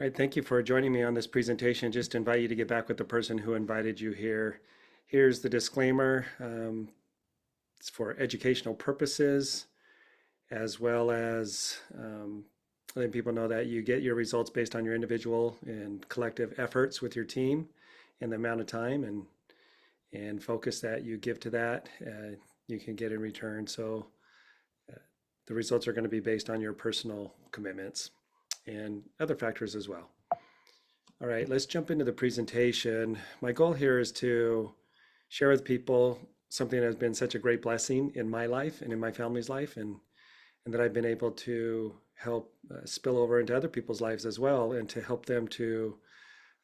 All right, thank you for joining me on this presentation. Just to invite you to get back with the person who invited you here. Here's the disclaimer. It's for educational purposes, as well as letting people know that you get your results based on your individual and collective efforts with your team and the amount of time and focus that you give to that, you can get in return. So the results are going to be based on your personal commitments and other factors as well. All right, let's jump into the presentation. My goal here is to share with people something that has been such a great blessing in my life and in my family's life, and that I've been able to help spill over into other people's lives as well, and to help them to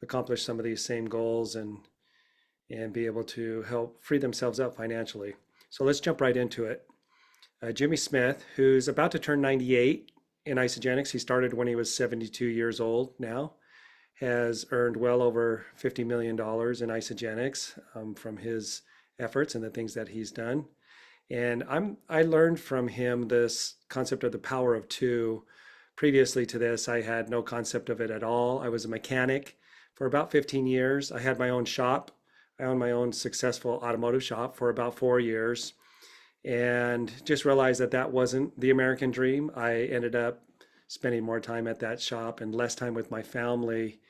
accomplish some of these same goals and be able to help free themselves up financially. So let's jump right into it. Jimmy Smith, who's about to turn 98 in Isagenix, he started when he was 72 years old now, has earned well over $50 million in Isagenix from his efforts and the things that he's done. And I learned from him this concept of the power of two. Previously to this, I had no concept of it at all. I was a mechanic for about 15 years. I had my own shop. I owned my own successful automotive shop for about 4 years, and just realized that that wasn't the American dream. I ended up spending more time at that shop and less time with my family,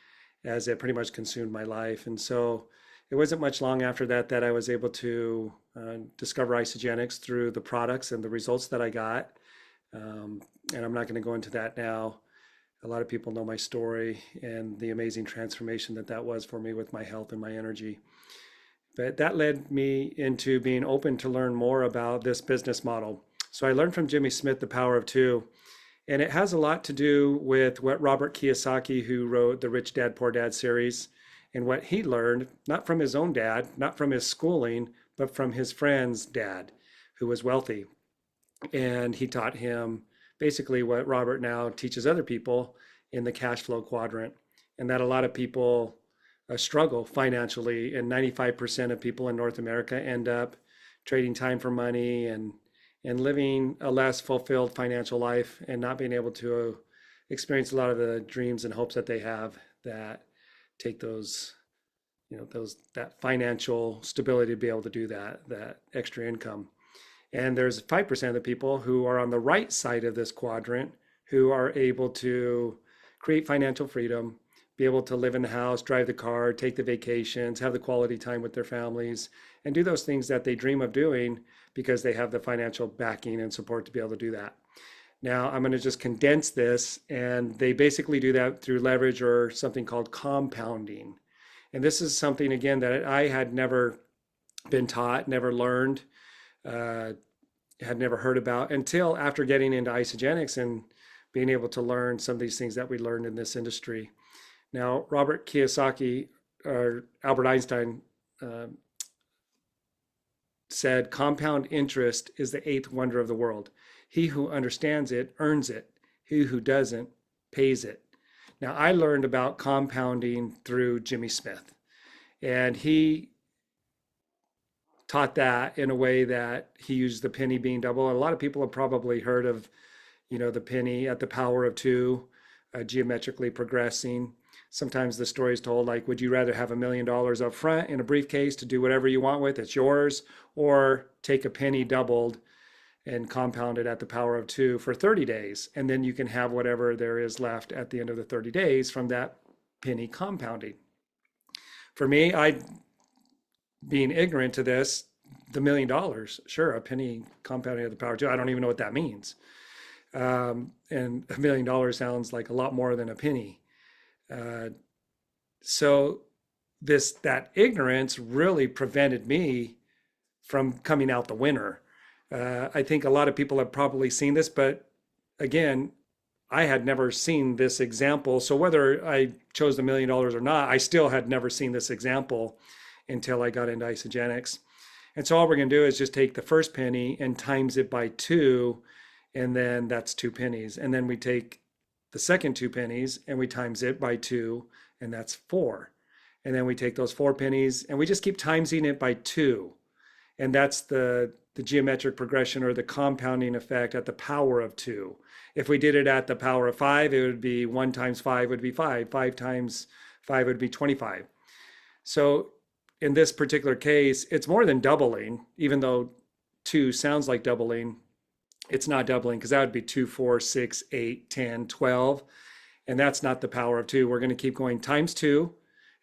as it pretty much consumed my life. And so it wasn't much long after that that I was able to discover Isagenix through the products and the results that I got. And I'm not going to go into that now. A lot of people know my story and the amazing transformation that that was for me with my health and my energy. But that led me into being open to learn more about this business model. So I learned from Jimmy Smith the power of two. And it has a lot to do with what Robert Kiyosaki, who wrote the Rich Dad Poor Dad series, and what he learned, not from his own dad, not from his schooling, but from his friend's dad, who was wealthy. And he taught him basically what Robert now teaches other people in the cash flow quadrant, and that a lot of people struggle financially, and 95% of people in North America end up trading time for money and living a less fulfilled financial life and not being able to experience a lot of the dreams and hopes that they have that take those, those that financial stability to be able to do that extra income. And there's 5% of the people who are on the right side of this quadrant who are able to create financial freedom, be able to live in the house, drive the car, take the vacations, have the quality time with their families, and do those things that they dream of doing because they have the financial backing and support to be able to do that. Now, I'm going to just condense this, and they basically do that through leverage or something called compounding. And this is something, again, that I had never been taught, never learned, uh, had never heard about until after getting into Isagenix and being able to learn some of these things that we learned in this industry. Now, Robert Kiyosaki, or Albert Einstein, uh, said, compound interest is the eighth wonder of the world. He who understands it earns it. He who doesn't pays it. Now, I learned about compounding through Jimmy Smith, and he taught that in a way that he used the penny being double. And a lot of people have probably heard of, the penny at the power of two, geometrically progressing. Sometimes the story is told like, would you rather have $1 million up front in a briefcase to do whatever you want with, it's yours, or take a penny doubled and compound it at the power of two for 30 days, and then you can have whatever there is left at the end of the 30 days from that penny compounding. For me, I, being ignorant to this, the $1 million, sure, a penny compounding at the power of two, I don't even know what that means. And $1 million sounds like a lot more than a penny. Uh, so that ignorance really prevented me from coming out the winner. I think a lot of people have probably seen this, but again, I had never seen this example. So whether I chose the $1 million or not, I still had never seen this example until I got into Isagenix. And so all we're going to do is just take the first penny and times it by two, and then that's 2 pennies. And then we take the second 2 pennies and we times it by two, and that's four. And then we take those 4 pennies and we just keep timesing it by two. And that's the the geometric progression or the compounding effect at the power of 2. If we did it at the power of 5, it would be 1 times 5 would be 5. 5 times 5 would be 25. So in this particular case, it's more than doubling, even though 2 sounds like doubling. It's not doubling because that would be 2, 4, 6, 8, 10, 12. And that's not the power of 2. We're going to keep going times 2.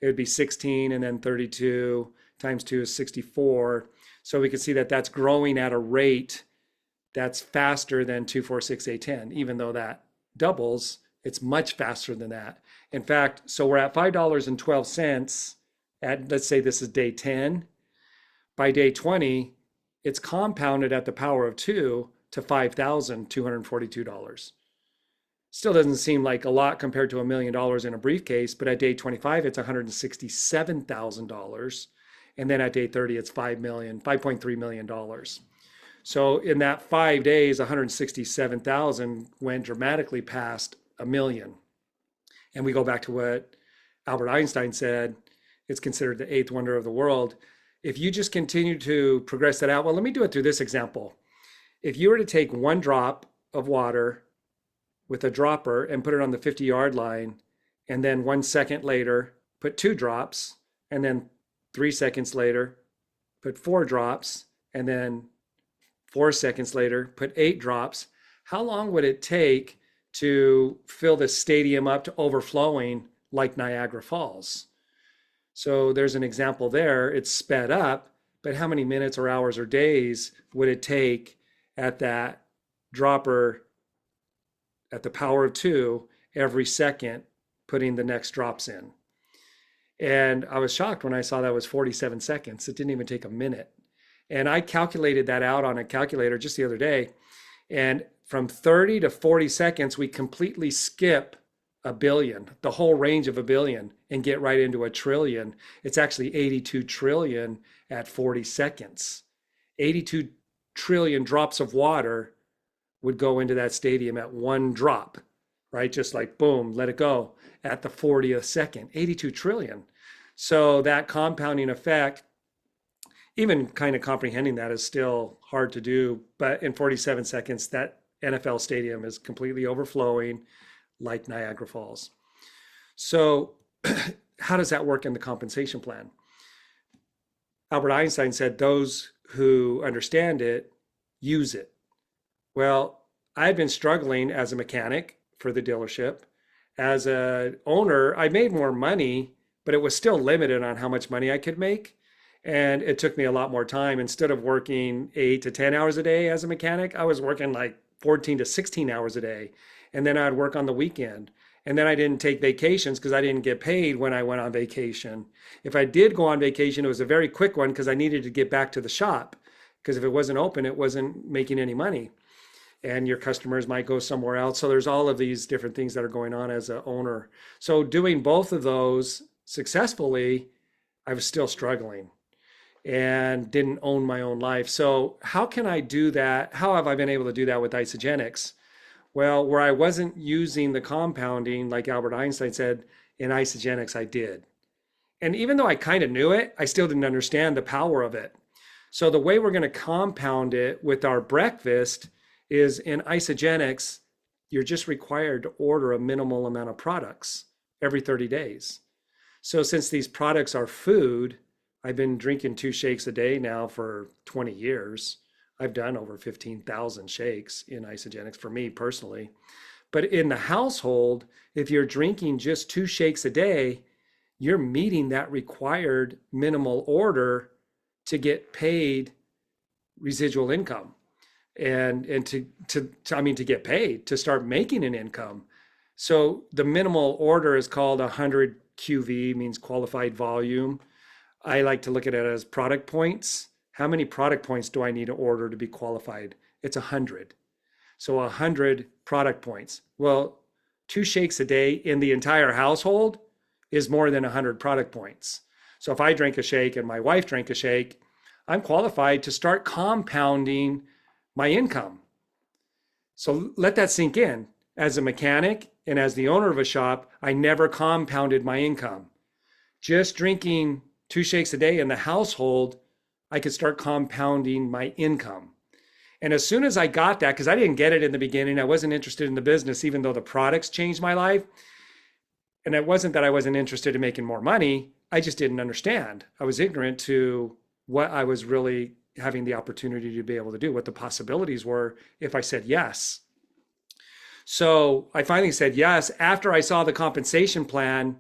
It would be 16, and then 32 times 2 is 64. So we can see that that's growing at a rate that's faster than 2, 4, 6, 8, 10. Even though that doubles, it's much faster than that. In fact, so we're at $5.12 at, let's say this is day 10. By day 20, it's compounded at the power of 2 to $5,242. Still doesn't seem like a lot compared to $1 million in a briefcase, but at day 25, it's $167,000. And then at day 30, it's $5.3 million. So in that 5 days, 167,000 went dramatically past $1 million. And we go back to what Albert Einstein said, it's considered the eighth wonder of the world. If you just continue to progress that out, well, let me do it through this example. If you were to take 1 drop of water with a dropper and put it on the 50-yard line, and then 1 second later, put 2 drops, and then 3 seconds later, put 4 drops, and then 4 seconds later, put 8 drops, how long would it take to fill the stadium up to overflowing like Niagara Falls? So there's an example there. It's sped up, but how many minutes or hours or days would it take at that dropper at the power of 2 every second putting the next drops in? And I was shocked when I saw that was 47 seconds. It didn't even take a minute. And I calculated that out on a calculator just the other day. And from 30 to 40 seconds, we completely skip a billion, the whole range of a billion, and get right into a trillion. It's actually 82 trillion at 40 seconds. 82 trillion drops of water would go into that stadium at 1 drop, right? Just like boom, let it go at the 40th second, 82 trillion. So that compounding effect, even kind of comprehending that is still hard to do, but in 47 seconds, that NFL stadium is completely overflowing like Niagara Falls. So how does that work in the compensation plan? Albert Einstein said those who understand it use it. Well, I've been struggling as a mechanic for the dealership. As an owner, I made more money, but it was still limited on how much money I could make. And it took me a lot more time. Instead of working 8 to 10 hours a day as a mechanic, I was working like 14 to 16 hours a day. And then I'd work on the weekend. And then I didn't take vacations because I didn't get paid when I went on vacation. If I did go on vacation, it was a very quick one because I needed to get back to the shop. Because if it wasn't open, it wasn't making any money. And your customers might go somewhere else. So there's all of these different things that are going on as an owner. So doing both of those successfully, I was still struggling and didn't own my own life. So how can I do that? How have I been able to do that with Isagenix? Well, where I wasn't using the compounding, like Albert Einstein said, in Isagenix, I did. And even though I kind of knew it, I still didn't understand the power of it. So the way we're going to compound it with our breakfast is in Isagenix, you're just required to order a minimal amount of products every 30 days. So since these products are food, I've been drinking 2 shakes a day now for 20 years. I've done over 15,000 shakes in Isagenix for me personally. But in the household, if you're drinking just 2 shakes a day, you're meeting that required minimal order to get paid residual income and to get paid to start making an income. So the minimal order is called 100 QV, means qualified volume. I like to look at it as product points. How many product points do I need to order to be qualified? It's 100. So 100 product points. Well, 2 shakes a day in the entire household is more than 100 product points. So if I drink a shake and my wife drank a shake, I'm qualified to start compounding my income. So let that sink in. As a mechanic and as the owner of a shop, I never compounded my income. Just drinking 2 shakes a day in the household, I could start compounding my income. And as soon as I got that, because I didn't get it in the beginning, I wasn't interested in the business, even though the products changed my life. And it wasn't that I wasn't interested in making more money. I just didn't understand. I was ignorant to what I was really having the opportunity to be able to do, what the possibilities were if I said yes. So I finally said yes. After I saw the compensation plan,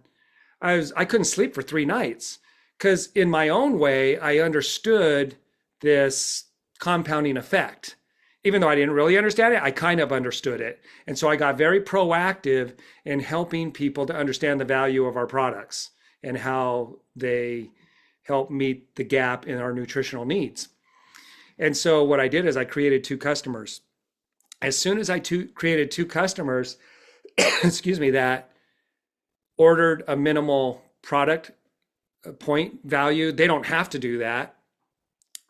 I couldn't sleep for 3 nights because in my own way, I understood this compounding effect. Even though I didn't really understand it, I kind of understood it. And so I got very proactive in helping people to understand the value of our products and how they help meet the gap in our nutritional needs. And so what I did is I created 2 customers. As soon as I created 2 customers, excuse me, that ordered a minimal product point value, they don't have to do that,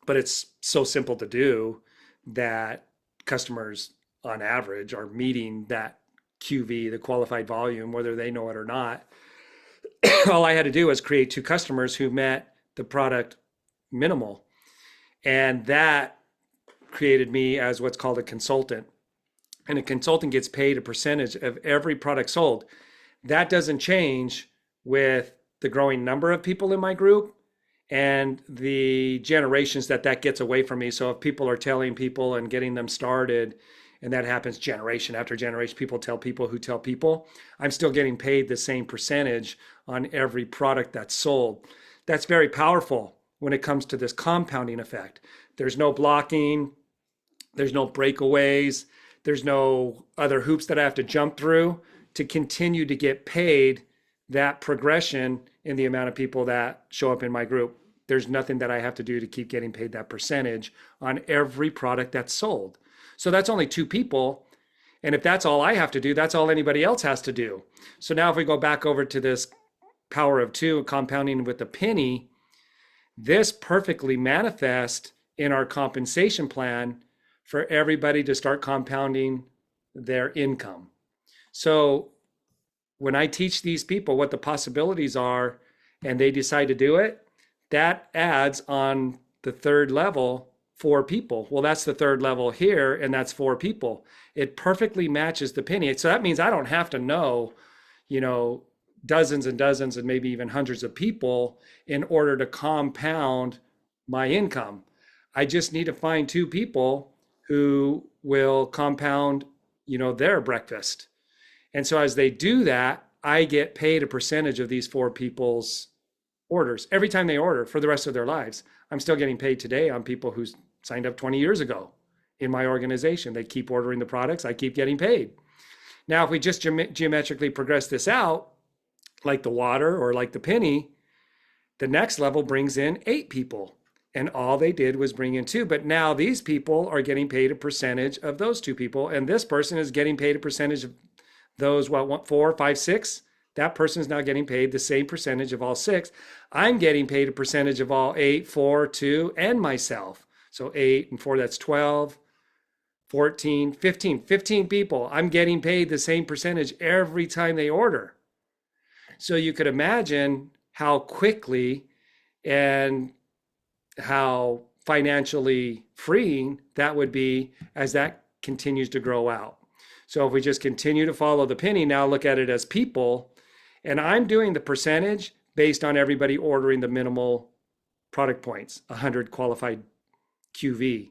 but it's so simple to do that customers on average are meeting that QV, the qualified volume, whether they know it or not. All I had to do was create 2 customers who met the product minimal. And that created me as what's called a consultant. And a consultant gets paid a percentage of every product sold. That doesn't change with the growing number of people in my group and the generations that gets away from me. So if people are telling people and getting them started, and that happens generation after generation, people tell people who tell people, I'm still getting paid the same percentage on every product that's sold. That's very powerful when it comes to this compounding effect. There's no blocking, there's no breakaways, there's no other hoops that I have to jump through to continue to get paid that progression in the amount of people that show up in my group. There's nothing that I have to do to keep getting paid that percentage on every product that's sold. So that's only 2 people. And if that's all I have to do, that's all anybody else has to do. So now if we go back over to this power of 2, compounding with a penny, this perfectly manifests in our compensation plan for everybody to start compounding their income. So when I teach these people what the possibilities are and they decide to do it, that adds on the 3rd level 4 people. Well, that's the 3rd level here, and that's 4 people. It perfectly matches the penny. So that means I don't have to know, dozens and dozens and maybe even hundreds of people in order to compound my income. I just need to find 2 people who will compound, their breakfast. And so as they do that, I get paid a percentage of these 4 people's orders every time they order for the rest of their lives. I'm still getting paid today on people who signed up 20 years ago in my organization. They keep ordering the products, I keep getting paid. Now, if we just geometrically progress this out, like the water or like the penny, the next level brings in 8 people. And all they did was bring in 2. But now these people are getting paid a percentage of those 2 people. And this person is getting paid a percentage of those, 4, 5, 6. That person is now getting paid the same percentage of all 6. I'm getting paid a percentage of all 8, 4, 2, and myself. So 8 and 4, that's 12, 14, 15. 15 people. I'm getting paid the same percentage every time they order. So you could imagine how quickly and how financially freeing that would be as that continues to grow out. So if we just continue to follow the penny, now look at it as people, and I'm doing the percentage based on everybody ordering the minimal product points, 100 qualified QV.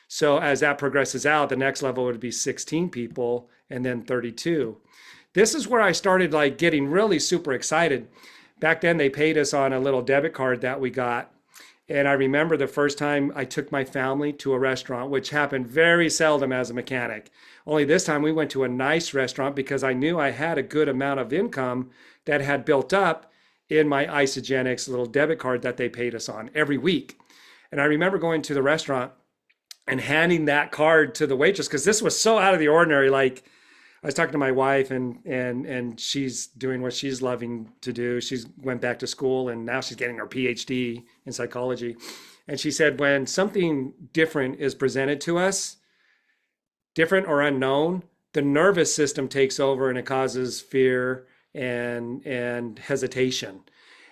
So as that progresses out, the next level would be 16 people and then 32. This is where I started getting really super excited. Back then they paid us on a little debit card that we got. And I remember the first time I took my family to a restaurant, which happened very seldom as a mechanic. Only this time we went to a nice restaurant because I knew I had a good amount of income that had built up in my Isagenix little debit card that they paid us on every week. And I remember going to the restaurant and handing that card to the waitress because this was so out of the ordinary. I was talking to my wife and she's doing what she's loving to do. She's went back to school and now she's getting her PhD in psychology. And she said, when something different is presented to us, different or unknown, the nervous system takes over and it causes fear and hesitation.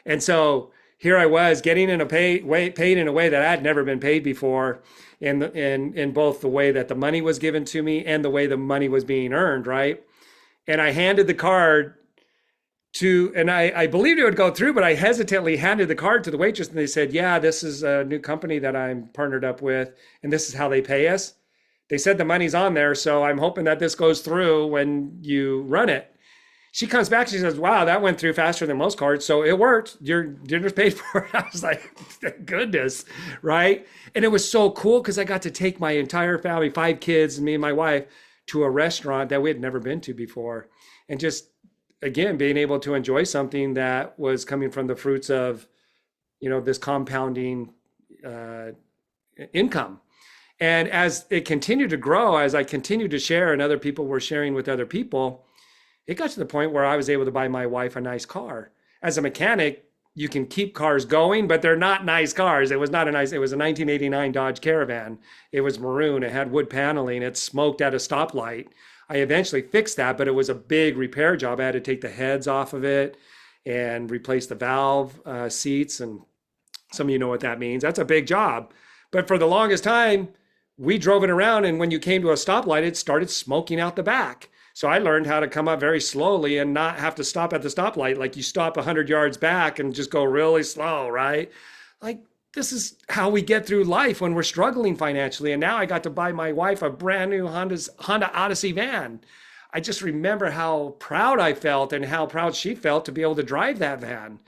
And so here I was getting paid in a way that I had never been paid before, in both the way that the money was given to me and the way the money was being earned, right? And I handed the card and I believed it would go through, but I hesitantly handed the card to the waitress and they said, yeah, this is a new company that I'm partnered up with, and this is how they pay us. They said the money's on there, so I'm hoping that this goes through when you run it. She comes back, she says, wow, that went through faster than most cards. So it worked. Your dinner's paid for. I was like, thank goodness. Right. And it was so cool because I got to take my entire family, 5 kids, and me and my wife, to a restaurant that we had never been to before. And just, again, being able to enjoy something that was coming from the fruits of, this compounding uh, income. And as it continued to grow, as I continued to share and other people were sharing with other people, it got to the point where I was able to buy my wife a nice car. As a mechanic, you can keep cars going, but they're not nice cars. It was a 1989 Dodge Caravan. It was maroon. It had wood paneling. It smoked at a stoplight. I eventually fixed that, but it was a big repair job. I had to take the heads off of it and replace the valve seats. And some of you know what that means. That's a big job. But for the longest time, we drove it around, and when you came to a stoplight, it started smoking out the back. So I learned how to come up very slowly and not have to stop at the stoplight. Like you stop 100 yards back and just go really slow, right? Like this is how we get through life when we're struggling financially. And now I got to buy my wife a brand new Honda Odyssey van. I just remember how proud I felt and how proud she felt to be able to drive that van.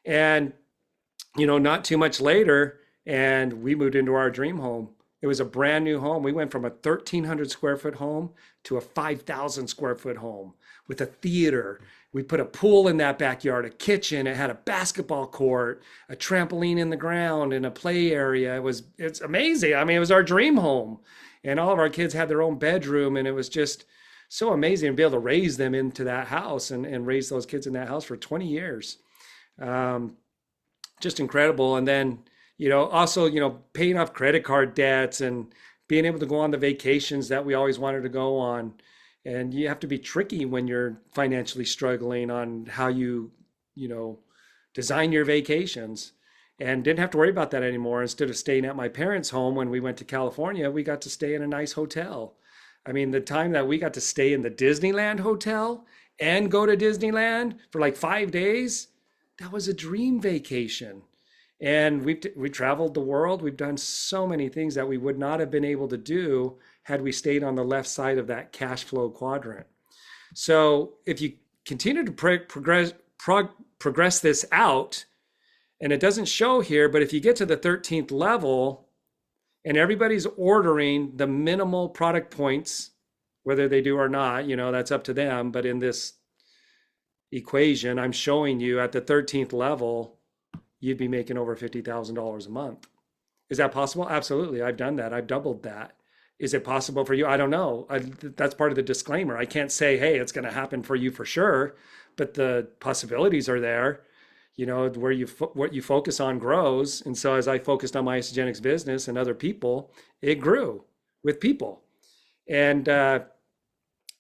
And, not too much later, and we moved into our dream home. It was a brand new home. We went from a 1,300 square foot home to a 5,000 square foot home with a theater. We put a pool in that backyard, a kitchen. It had a basketball court, a trampoline in the ground, and a play area. It's amazing. I mean, it was our dream home. And all of our kids had their own bedroom. And it was just so amazing to be able to raise them into that house and raise those kids in that house for 20 years. Um, just incredible. And then, also, paying off credit card debts and being able to go on the vacations that we always wanted to go on. And you have to be tricky when you're financially struggling on how you know, design your vacations. And didn't have to worry about that anymore. Instead of staying at my parents' home when we went to California, we got to stay in a nice hotel. I mean, the time that we got to stay in the Disneyland hotel and go to Disneyland for like 5 days, that was a dream vacation. And we traveled the world. We've done so many things that we would not have been able to do had we stayed on the left side of that cash flow quadrant. So if you continue to progress this out, and it doesn't show here, but if you get to the 13th level and everybody's ordering the minimal product points, whether they do or not, that's up to them. But in this equation, I'm showing you at the 13th level, you'd be making over $50,000 a month. Is that possible? Absolutely. I've done that. I've doubled that. Is it possible for you? I don't know. That's part of the disclaimer. I can't say, hey, it's going to happen for you for sure, but the possibilities are there. Where what you focus on grows. And so as I focused on my Isagenix business and other people, it grew with people. And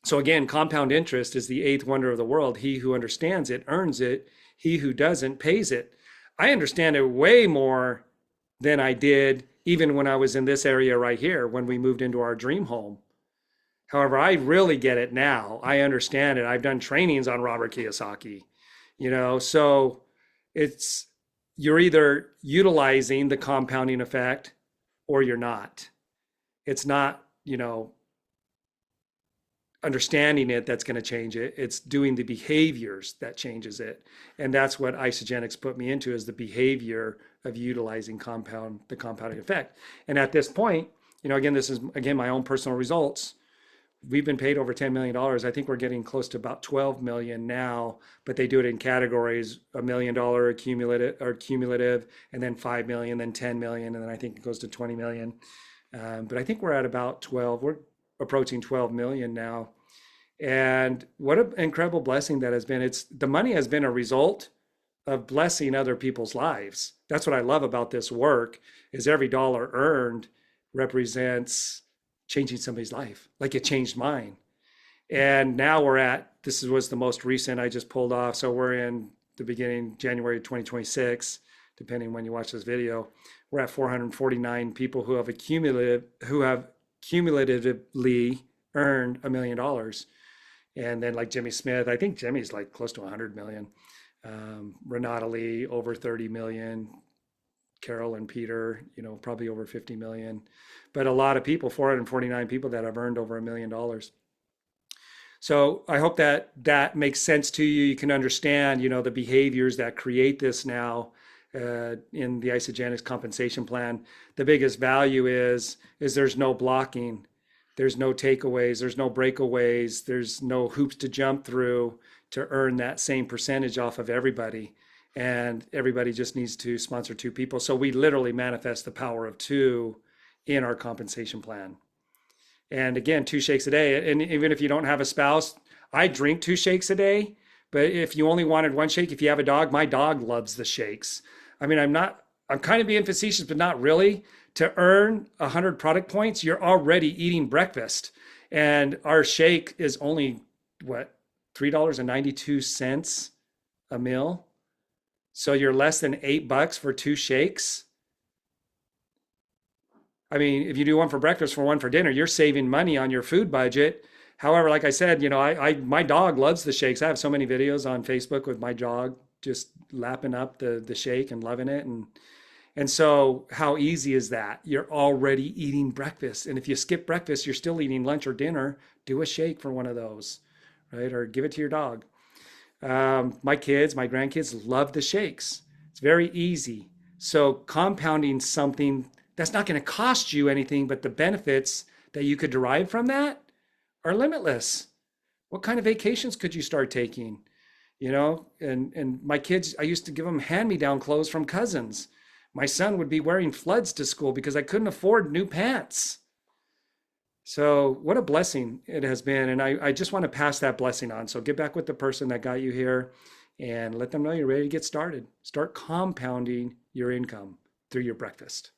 so again, compound interest is the eighth wonder of the world. He who understands it earns it. He who doesn't pays it. I understand it way more than I did even when I was in this area right here, when we moved into our dream home. However, I really get it now. I understand it. I've done trainings on Robert Kiyosaki, so you're either utilizing the compounding effect or you're not. It's not, understanding it that's going to change it. It's doing the behaviors that changes it. And that's what Isagenix put me into, is the behavior of utilizing the compounding effect. And at this point, again, this is my own personal results. We've been paid over $10 million. I think we're getting close to about 12 million now, but they do it in categories: $1 million cumulative, and then 5 million, then 10 million, and then I think it goes to 20 million. But I think we're at about 12. We're approaching 12 million now. And what an incredible blessing that has been. The money has been a result of blessing other people's lives. That's what I love about this work, is every dollar earned represents changing somebody's life, like it changed mine. And now was the most recent I just pulled off. So we're in the beginning, January 2026, depending when you watch this video. We're at 449 people who have cumulatively earned $1 million. And then like Jimmy Smith, I think Jimmy's like close to 100 million. Renata Lee over 30 million. Carol and Peter, probably over 50 million. But a lot of people, 449 people that have earned over $1 million. So I hope that that makes sense to you. You can understand, the behaviors that create this now in the Isagenix compensation plan. The biggest value is there's no blocking, there's no takeaways, there's no breakaways, there's no hoops to jump through to earn that same percentage off of everybody. And everybody just needs to sponsor 2 people. So we literally manifest the power of 2 in our compensation plan. And again, 2 shakes a day. And even if you don't have a spouse, I drink 2 shakes a day. But if you only wanted 1 shake, if you have a dog, my dog loves the shakes. I mean, I'm kind of being facetious, but not really. To earn 100 product points, you're already eating breakfast. And our shake is only, what, $3.92 a meal. So you're less than $8 for 2 shakes. I mean, if you do one for breakfast for one for dinner, you're saving money on your food budget. However, like I said, my dog loves the shakes. I have so many videos on Facebook with my dog just lapping up the shake and loving it. And so how easy is that? You're already eating breakfast. And if you skip breakfast, you're still eating lunch or dinner. Do a shake for one of those, right? Or give it to your dog. My grandkids love the shakes. It's very easy. So compounding something that's not going to cost you anything, but the benefits that you could derive from that are limitless. What kind of vacations could you start taking? And my kids, I used to give them hand-me-down clothes from cousins. My son would be wearing floods to school because I couldn't afford new pants. So what a blessing it has been. And I just want to pass that blessing on. So get back with the person that got you here and let them know you're ready to get started. Start compounding your income through your breakfast.